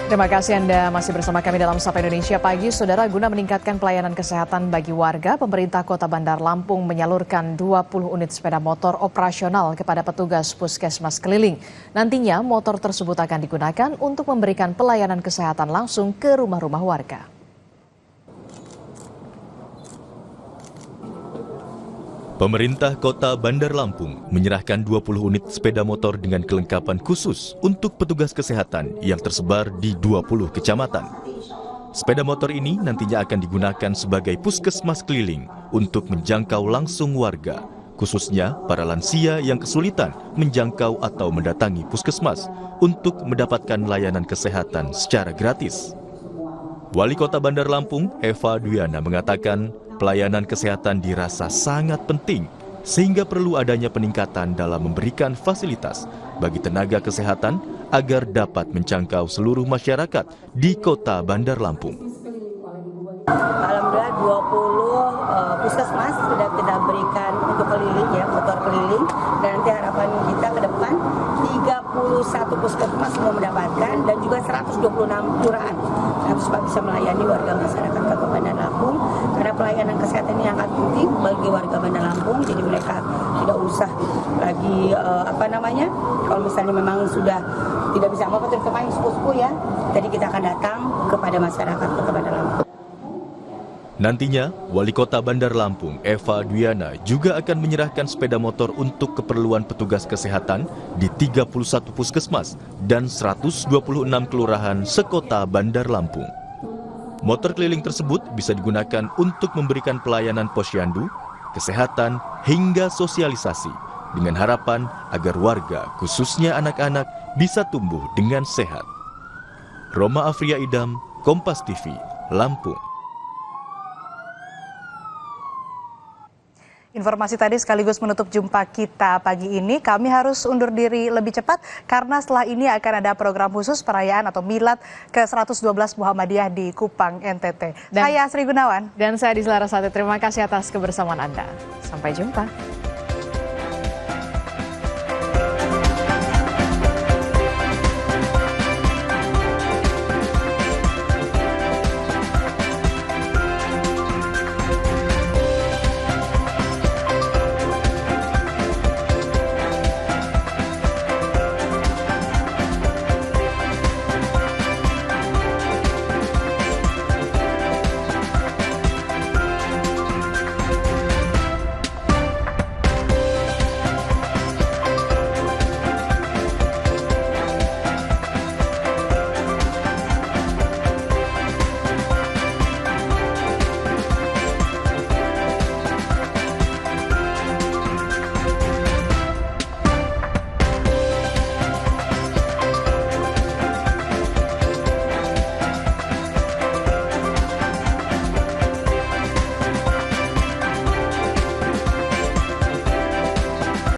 Terima kasih Anda masih bersama kami dalam Sapa Indonesia Pagi. Saudara, guna meningkatkan pelayanan kesehatan bagi warga, pemerintah Kota Bandar Lampung menyalurkan 20 unit sepeda motor operasional kepada petugas puskesmas keliling. Nantinya motor tersebut akan digunakan untuk memberikan pelayanan kesehatan langsung ke rumah-rumah warga. Pemerintah Kota Bandar Lampung menyerahkan 20 unit sepeda motor dengan kelengkapan khusus untuk petugas kesehatan yang tersebar di 20 kecamatan. Sepeda motor ini nantinya akan digunakan sebagai puskesmas keliling untuk menjangkau langsung warga, khususnya para lansia yang kesulitan menjangkau atau mendatangi puskesmas untuk mendapatkan layanan kesehatan secara gratis. Wali Kota Bandar Lampung, Eva Duyana, mengatakan pelayanan kesehatan dirasa sangat penting sehingga perlu adanya peningkatan dalam memberikan fasilitas bagi tenaga kesehatan agar dapat menjangkau seluruh masyarakat di Kota Bandar Lampung. Alhamdulillah 20 puskesmas sudah kita berikan untuk keliling ya, motor keliling, dan nanti harapan kita ke depan 31 puskesmas semua mendapatkan dan juga 126 kelurahan yang supaya bisa melayani warga masyarakat Kota Bandar Lampung, karena pelayanan kesehatan ini sangat penting bagi warga Bandar Lampung. Jadi mereka tidak usah lagi kalau misalnya memang sudah tidak bisa apa-apa terutama yang sepuh-sepuh ya, jadi kita akan datang kepada masyarakat Kota Bandar Lampung. Nantinya, Wali Kota Bandar Lampung, Eva Duyana, juga akan menyerahkan sepeda motor untuk keperluan petugas kesehatan di 31 puskesmas dan 126 kelurahan sekota Bandar Lampung. Motor keliling tersebut bisa digunakan untuk memberikan pelayanan posyandu, kesehatan, hingga sosialisasi, dengan harapan agar warga, khususnya anak-anak, bisa tumbuh dengan sehat. Roma Afria Idam, Kompas TV, Lampung. Informasi tadi sekaligus menutup jumpa kita pagi ini. Kami harus undur diri lebih cepat karena setelah ini akan ada program khusus perayaan atau milad ke-112 Muhammadiyah di Kupang, NTT. Saya Sri Gunawan. Dan saya Diselara Sate. Terima kasih atas kebersamaan Anda. Sampai jumpa.